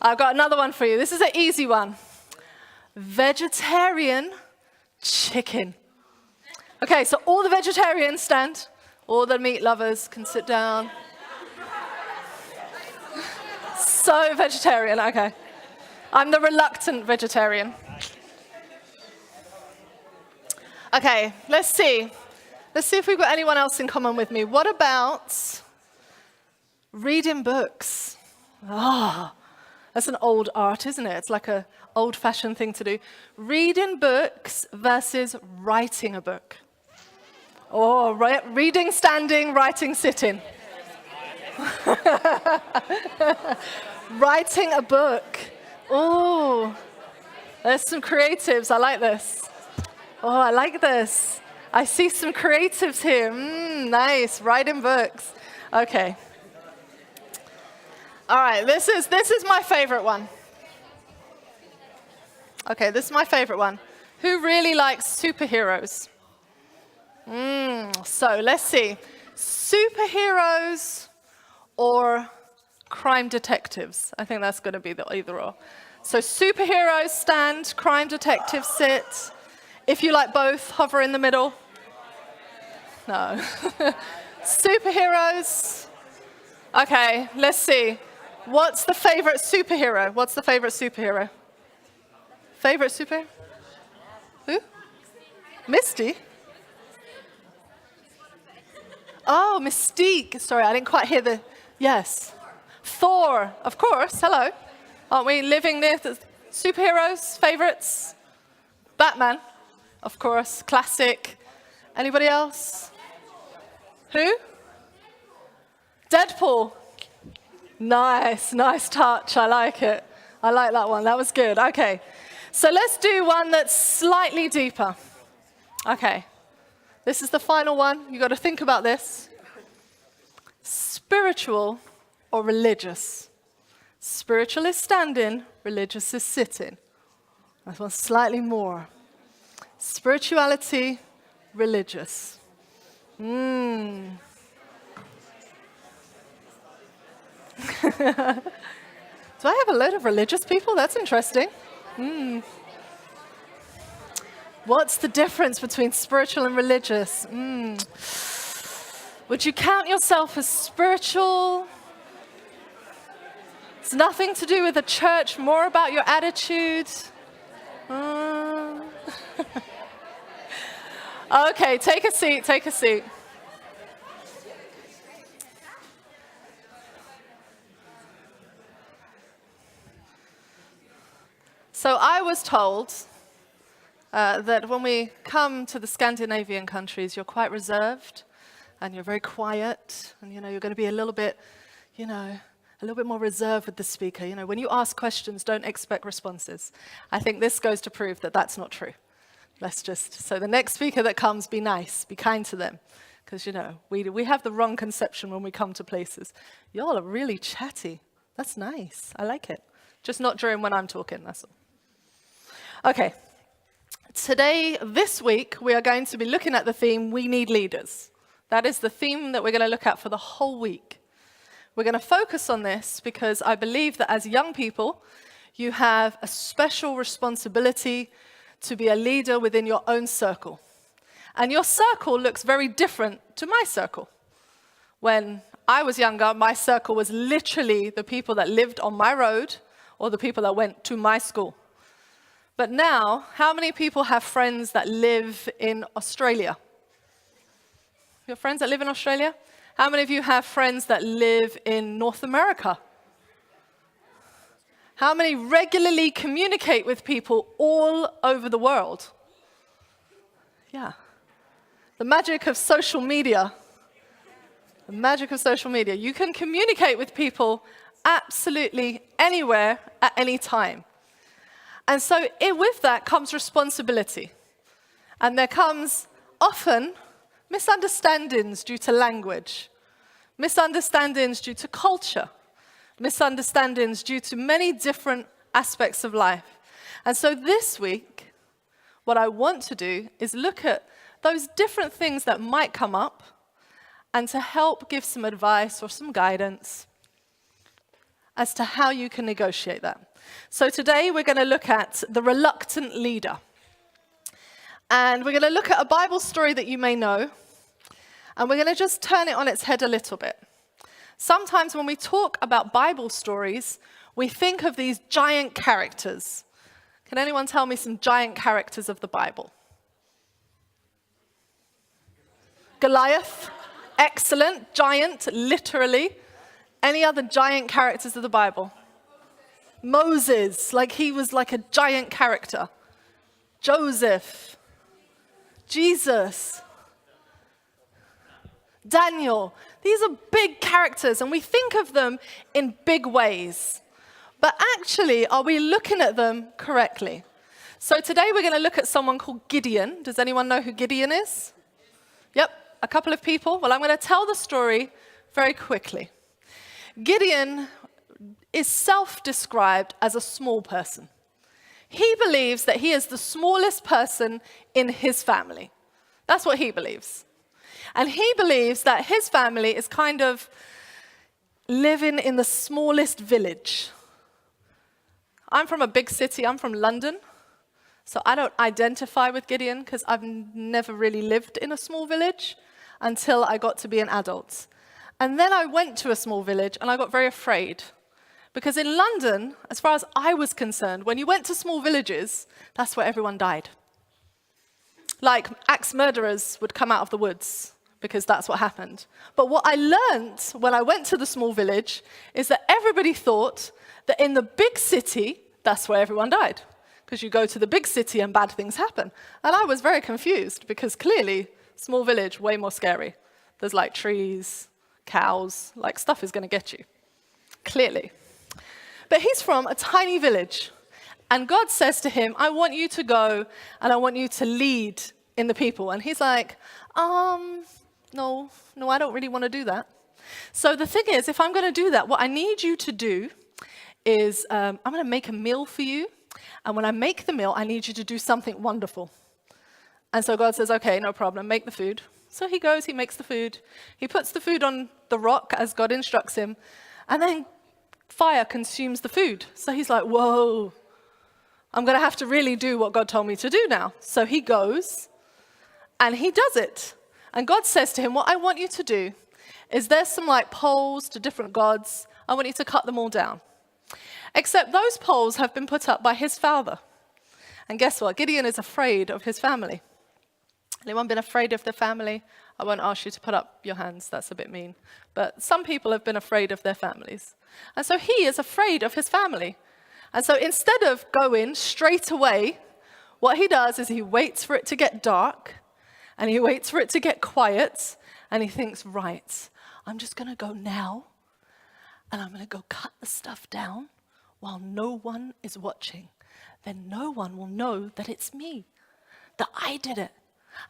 I've got another one for you. This is an easy one. Vegetarian chicken. Okay, so all the vegetarians stand. All the meat lovers can sit down. So vegetarian, okay. I'm the reluctant vegetarian. Okay, let's see. Let's see if we've got anyone else in common with me. What about reading books? That's an old art, isn't it? It's like an old-fashioned thing to do. Reading books versus writing a book. Oh, reading standing, writing sitting. Writing a book. Oh, there's some creatives. I like this. Oh, I like this. I see some creatives here. Nice. Writing books. Okay. All right. This is my favorite one. Okay, this is my favorite one. Who really likes superheroes? So let's see. Superheroes or crime detectives? I think that's going to be the either or. So superheroes stand, crime detectives sit. If you like both, hover in the middle. No. Superheroes. Okay, let's see. What's the favorite superhero? What's the favorite superhero? Favorite superhero? Who? Misty? Oh, Mystique. Sorry, I didn't quite hear the... Yes. Thor, of course. Hello. Aren't we living near the superheroes? Favorites? Batman, of course. Classic. Anybody else? Who? Deadpool. Nice touch. I like it. I like that one. That was good. Okay. So let's do one that's slightly deeper. Okay. This is the final one. You've got to think about this. Spiritual or religious? Spiritual is standing, religious is sitting. That one's slightly more. Spirituality, religious. Do I have a load of religious people? That's interesting. What's the difference between spiritual and religious? Would you count yourself as spiritual? It's nothing to do with the church, more about your attitude. Okay, take a seat. So I was told that when we come to the Scandinavian countries, you're quite reserved and you're very quiet, and you're going to be a little bit more reserved with the speaker. When you ask questions, don't expect responses. I think this goes to prove that that's not true. So the next speaker that comes, be nice, be kind to them, because we have the wrong conception when we come to places. Y'all are really chatty. That's nice. I like it. Just not during when I'm talking, that's all. Okay. This week, we are going to be looking at the theme, We Need Leaders. That is the theme that we're going to look at for the whole week. We're going to focus on this because I believe that as young people, you have a special responsibility to be a leader within your own circle. And your circle looks very different to my circle. When I was younger, my circle was literally the people that lived on my road or the people that went to my school. But now, how many people have friends that live in Australia? You have friends that live in Australia? How many of you have friends that live in North America? How many regularly communicate with people all over the world? Yeah. The magic of social media. The magic of social media. You can communicate with people absolutely anywhere at any time. And so with that comes responsibility. And there comes often misunderstandings due to language, misunderstandings due to culture, misunderstandings due to many different aspects of life. And so this week, what I want to do is look at those different things that might come up and to help give some advice or some guidance as to how you can negotiate that. So today we're going to look at the reluctant leader. And we're going to look at a Bible story that you may know, and we're going to just turn it on its head a little bit. Sometimes when we talk about Bible stories, we think of these giant characters. Can anyone tell me some giant characters of the Bible? Goliath, excellent, giant, literally. Any other giant characters of the Bible? Moses, like he was like a giant character. Joseph, Jesus, Daniel. These are big characters, and we think of them in big ways. But actually, are we looking at them correctly? So today we're going to look at someone called Gideon. Does anyone know who Gideon is? Yep, a couple of people. Well, I'm going to tell the story very quickly. Gideon is self-described as a small person. He believes that he is the smallest person in his family. That's what he believes. And he believes that his family is kind of living in the smallest village. I'm from a big city. I'm from London. So I don't identify with Gideon because I've never really lived in a small village until I got to be an adult. And then I went to a small village and I got very afraid. Because in London, as far as I was concerned, when you went to small villages, that's where everyone died. Like axe murderers would come out of the woods because that's what happened. But what I learned when I went to the small village is that everybody thought that in the big city, that's where everyone died. Because you go to the big city and bad things happen. And I was very confused because clearly, small village, way more scary. There's like trees, cows, like stuff is going to get you. Clearly. But he's from a tiny village. And God says to him, I want you to go and I want you to lead in the people. And he's like, no, I don't really want to do that. So the thing is, if I'm going to do that, what I need you to do is I'm going to make a meal for you. And when I make the meal, I need you to do something wonderful. And so God says, okay, no problem, make the food. So he goes, he makes the food. He puts the food on the rock as God instructs him. And then fire consumes the food. So he's like, whoa, I'm going to have to really do what God told me to do now. So he goes and he does it. And God says to him, what I want you to do is there's some like poles to different gods. I want you to cut them all down. Except those poles have been put up by his father. And guess what? Gideon is afraid of his family. Anyone been afraid of their family? I won't ask you to put up your hands. That's a bit mean. But some people have been afraid of their families. And so he is afraid of his family. And so instead of going straight away, what he does is he waits for it to get dark, and he waits for it to get quiet, and he thinks, right, I'm just going to go now, and I'm going to go cut the stuff down while no one is watching. Then no one will know that it's me, that I did it.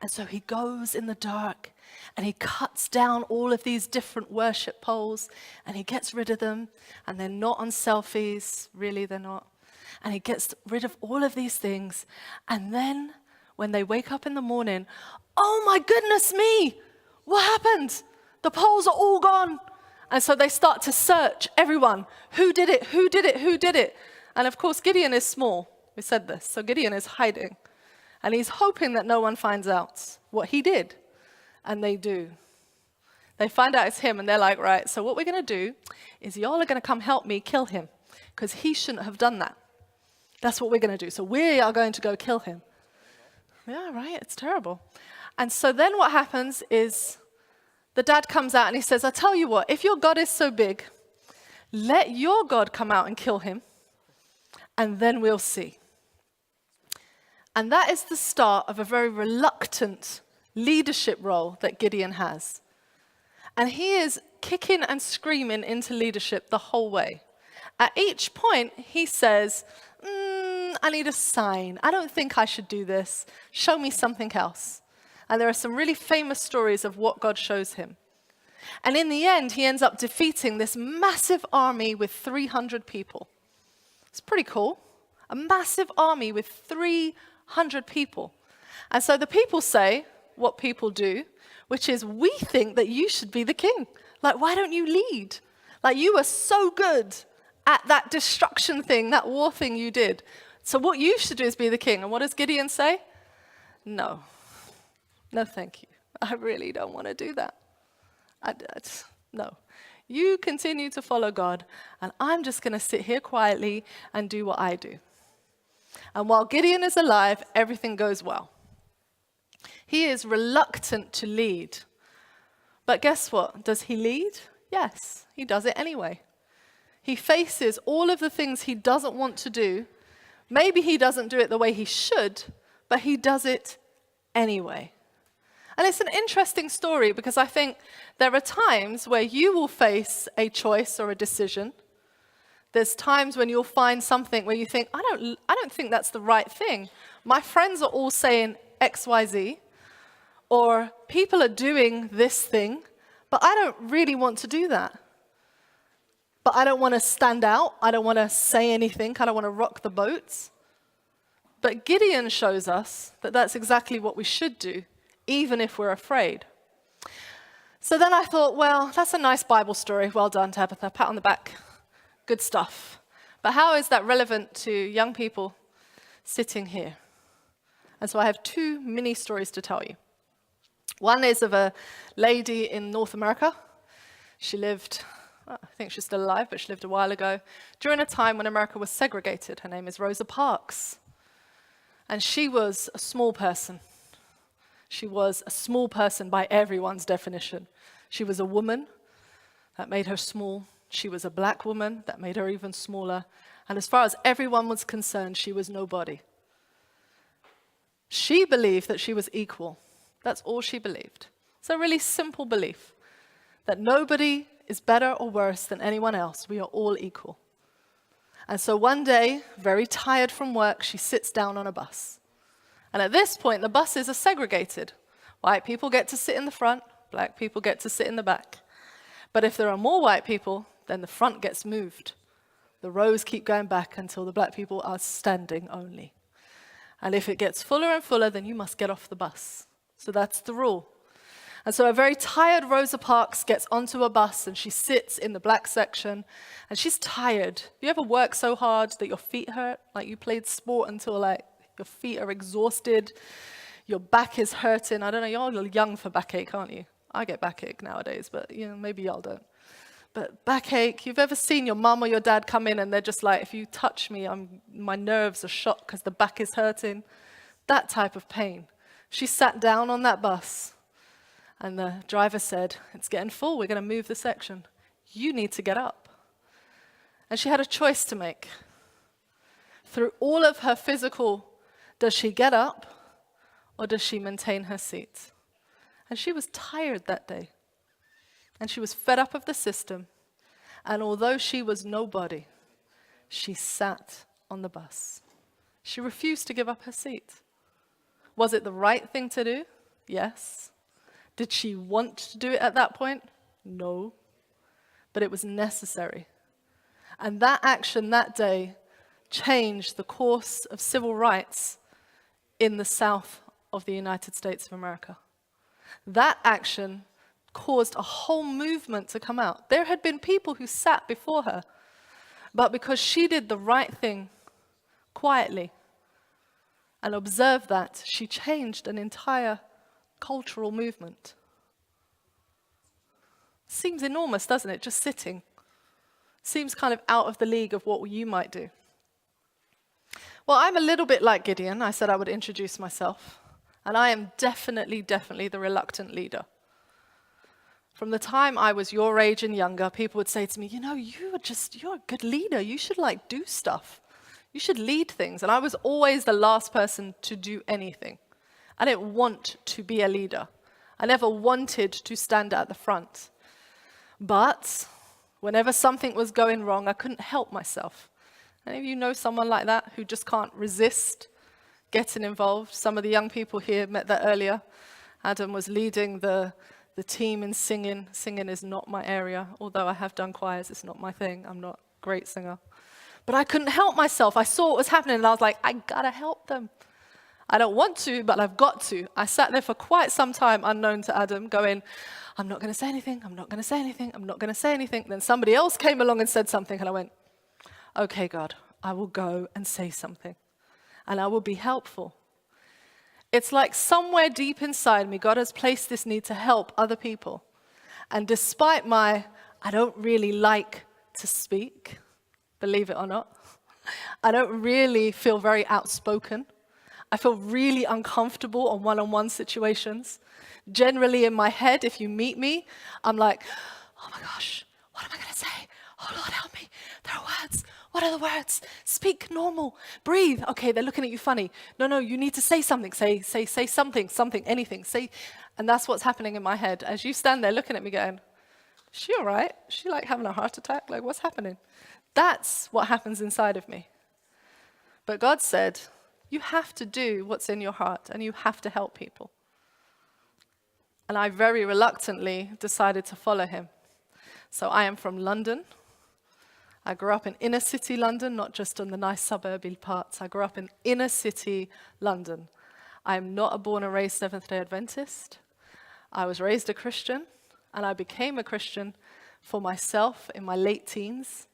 And so he goes in the dark and he cuts down all of these different worship poles and he gets rid of them, and they're not on selfies, really they're not. And he gets rid of all of these things, and then when they wake up in the morning, oh my goodness me, what happened? The poles are all gone. And so they start to search everyone. Who did it? Who did it? Who did it? And of course, Gideon is small. We said this. So Gideon is hiding. And he's hoping that no one finds out what he did. And they do. They find out it's him, and they're like, right, so what we're going to do is y'all are going to come help me kill him, because he shouldn't have done that. That's what we're going to do. So we are going to go kill him. Yeah, right, it's terrible. And so then what happens is the dad comes out and he says, I tell you what, if your God is so big, let your God come out and kill him, and then we'll see. And that is the start of a very reluctant leadership role that Gideon has. And he is kicking and screaming into leadership the whole way. At each point, he says, I need a sign. I don't think I should do this. Show me something else. And there are some really famous stories of what God shows him. And in the end, he ends up defeating this massive army with 300 people. It's pretty cool. A massive army with 300 people. And so the people say what people do, which is, we think that you should be the king. Like, why don't you lead? Like, you are so good at that destruction thing, that war thing you did. So what you should do is be the king. And what does Gideon say? No. No, thank you. I really don't want to do that. No. You continue to follow God, and I'm just going to sit here quietly and do what I do. And while Gideon is alive, everything goes well. He is reluctant to lead. But guess what? Does he lead? Yes, he does it anyway. He faces all of the things he doesn't want to do. Maybe he doesn't do it the way he should, but he does it anyway. And it's an interesting story because I think there are times where you will face a choice or a decision. There's times when you'll find something where you think, I don't think that's the right thing. My friends are all saying X, Y, Z, or people are doing this thing, but I don't really want to do that. But I don't want to stand out. I don't want to say anything. I don't want to rock the boat. But Gideon shows us that that's exactly what we should do, even if we're afraid. So then I thought, well, that's a nice Bible story. Well done, Tabitha. Pat on the back. Good stuff. But how is that relevant to young people sitting here? And so I have two mini stories to tell you. One is of a lady in North America. She lived, I think she's still alive, but she lived a while ago, during a time when America was segregated. Her name is Rosa Parks. And she was a small person. She was a small person by everyone's definition. She was a woman. That made her small. She was a black woman. That made her even smaller. And as far as everyone was concerned, she was nobody. She believed that she was equal. That's all she believed. It's a really simple belief, that nobody is better or worse than anyone else. We are all equal. And so one day, very tired from work, she sits down on a bus. And at this point, the buses are segregated. White people get to sit in the front, black people get to sit in the back. But if there are more white people, then the front gets moved. The rows keep going back until the black people are standing only. And if it gets fuller and fuller, then you must get off the bus. So that's the rule. And so a very tired Rosa Parks gets onto a bus and she sits in the black section and she's tired. You ever work so hard that your feet hurt? Like you played sport until like your feet are exhausted, your back is hurting. I don't know, y'all are young for backache, aren't you? I get backache nowadays, but maybe y'all don't. But backache, you've ever seen your mum or your dad come in and they're just like, if you touch me, my nerves are shot because the back is hurting. That type of pain. She sat down on that bus and the driver said, it's getting full, we're going to move the section. You need to get up. And she had a choice to make. Through all of her physical, does she get up or does she maintain her seat? And she was tired that day. And she was fed up of the system. And although she was nobody, she sat on the bus. She refused to give up her seat. Was it the right thing to do? Yes. Did she want to do it at that point? No. But it was necessary. And that action that day changed the course of civil rights in the South of the United States of America. That action caused a whole movement to come out. There had been people who sat before her, but because she did the right thing quietly and observed that, she changed an entire cultural movement. Seems enormous, doesn't it? Just sitting. Seems kind of out of the league of what you might do. Well, I'm a little bit like Gideon. I said I would introduce myself. And I am definitely the reluctant leader. From the time I was your age and younger, people would say to me, you're a good leader. You should do stuff. You should lead things. And I was always the last person to do anything. I didn't want to be a leader. I never wanted to stand at the front. But whenever something was going wrong, I couldn't help myself. Any of you know someone like that who just can't resist getting involved? Some of the young people here met that earlier. Adam was leading the team in singing. Singing is not my area. Although I have done choirs, it's not my thing. I'm not a great singer. But I couldn't help myself. I saw what was happening and I was like, I gotta help them. I don't want to, but I've got to. I sat there for quite some time, unknown to Adam, going, I'm not going to say anything, I'm not going to say anything, I'm not going to say anything. Then somebody else came along and said something, and I went, okay, God, I will go and say something, and I will be helpful. It's like somewhere deep inside me, God has placed this need to help other people. And despite I don't really like to speak, believe it or not, I don't really feel very outspoken. I feel really uncomfortable on one-on-one situations. Generally in my head, if you meet me, I'm like, oh my gosh, what am I going to say? Oh Lord, help me. There are words. What are the words? Speak normal. Breathe. Okay, they're looking at you funny. No, you need to say something. Say something, anything. And that's what's happening in my head. As you stand there looking at me going, is she all right? Is she like having a heart attack? Like, what's happening? That's what happens inside of me. But God said, you have to do what's in your heart, and you have to help people. And I very reluctantly decided to follow him. So I am from London. I grew up in inner city London, not just in the nice suburban parts. I grew up in inner city London. I am not a born and raised Seventh-day Adventist. I was raised a Christian, and I became a Christian for myself in my late teens.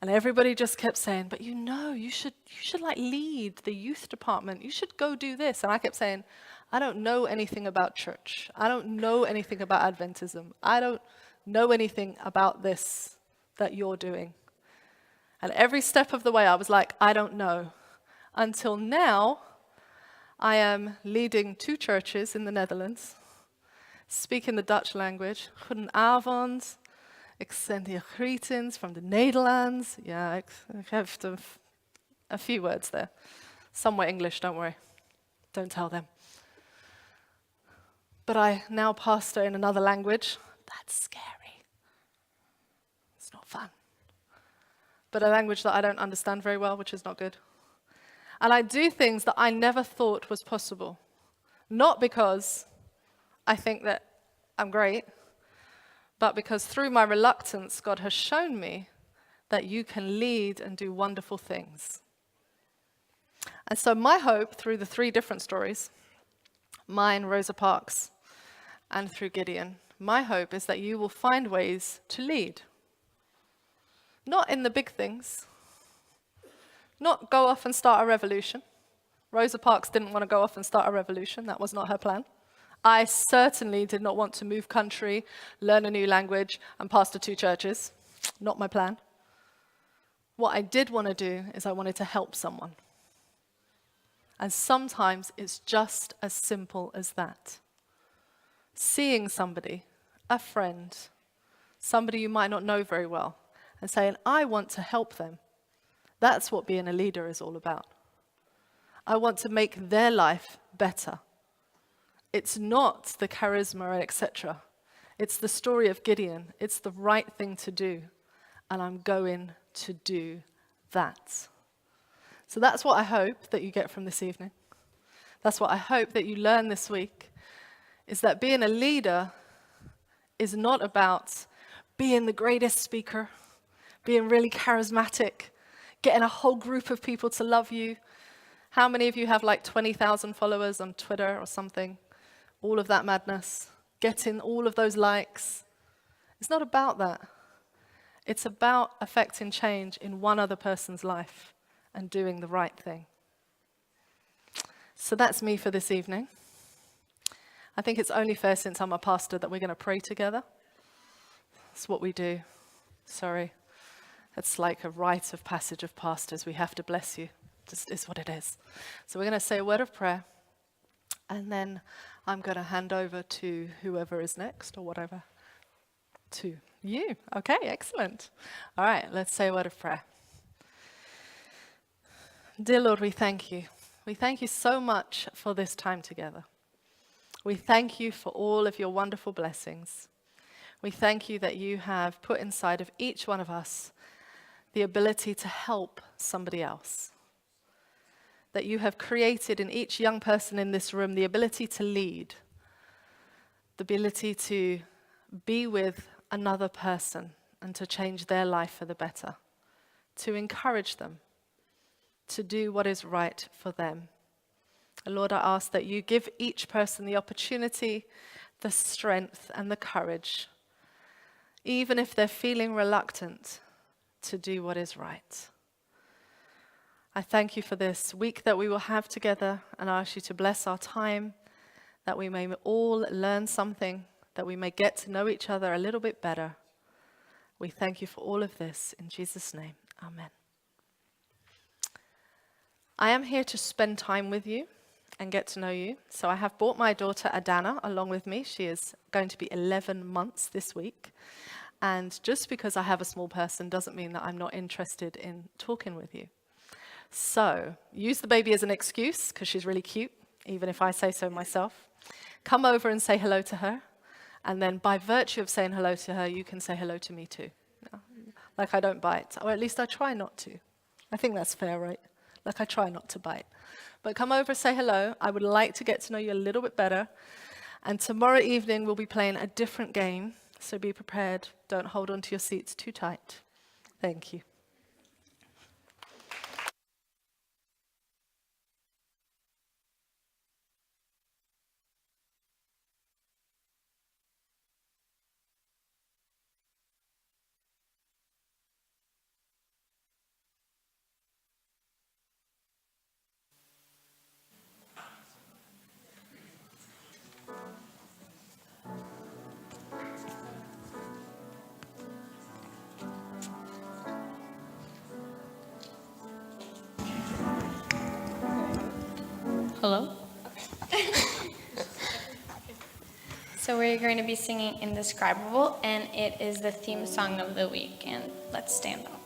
And everybody just kept saying, but you should like lead the youth department. You should go do this. And I kept saying, I don't know anything about church. I don't know anything about Adventism. I don't know anything about this that you're doing. And every step of the way, I was like, I don't know. Until now, I am leading 2 churches in the Netherlands, speaking the Dutch language. Goedenavond. Ik send hier greetings from the Netherlands. Yeah, I have a few words there. Some were English, don't worry. Don't tell them. But I now pastor in another language. That's scary. It's not fun. But a language that I don't understand very well, which is not good. And I do things that I never thought was possible. Not because I think that I'm great, but because through my reluctance, God has shown me that you can lead and do wonderful things. And so my hope through the 3 different stories, mine, Rosa Parks, and through Gideon, my hope is that you will find ways to lead. Not in the big things. Not go off and start a revolution. Rosa Parks didn't want to go off and start a revolution. That was not her plan. I certainly did not want to move country, learn a new language, and pastor 2 churches. Not my plan. What I did want to do is I wanted to help someone. And sometimes it's just as simple as that. Seeing somebody, a friend, somebody you might not know very well, and saying, I want to help them. That's what being a leader is all about. I want to make their life better. It's not the charisma, etc. It's the story of Gideon. It's the right thing to do. And I'm going to do that. So that's what I hope that you get from this evening. That's what I hope that you learn this week, is that being a leader is not about being the greatest speaker, being really charismatic, getting a whole group of people to love you. How many of you have like 20,000 followers on Twitter or something? All of that madness, getting all of those likes. It's not about that. It's about affecting change in one other person's life and doing the right thing. So that's me for this evening. I think it's only fair, since I'm a pastor, that we're going to pray together. That's what we do. Sorry. It's like a rite of passage of pastors. We have to bless you. Just is what it is. So we're going to say a word of prayer, and then I'm going to hand over to whoever is next or whatever. To you. Okay, excellent. All right, let's say a word of prayer. Dear Lord, we thank you. We thank you so much for this time together. We thank you for all of your wonderful blessings. We thank you that you have put inside of each one of us the ability to help somebody else. That you have created in each young person in this room the ability to lead, the ability to be with another person and to change their life for the better, to encourage them, to do what is right for them. And Lord, I ask that you give each person the opportunity, the strength and the courage, even if they're feeling reluctant, to do what is right. I thank you for this week that we will have together, and I ask you to bless our time, that we may all learn something, that we may get to know each other a little bit better. We thank you for all of this. In Jesus' name, amen. I am here to spend time with you and get to know you. So I have brought my daughter Adana along with me. She is going to be 11 months this week. And just because I have a small person doesn't mean that I'm not interested in talking with you. So use the baby as an excuse, because she's really cute, even if I say so myself. Come over and say hello to her. And then by virtue of saying hello to her, you can say hello to me too. Like I don't bite, or at least I try not to. I think that's fair, right? Like I try not to bite. But come over, say hello. I would like to get to know you a little bit better. And tomorrow evening, we'll be playing a different game. So be prepared. Don't hold on to your seats too tight. Thank you. Hello? So we're going to be singing Indescribable, and it is the theme song of the week. And let's stand up.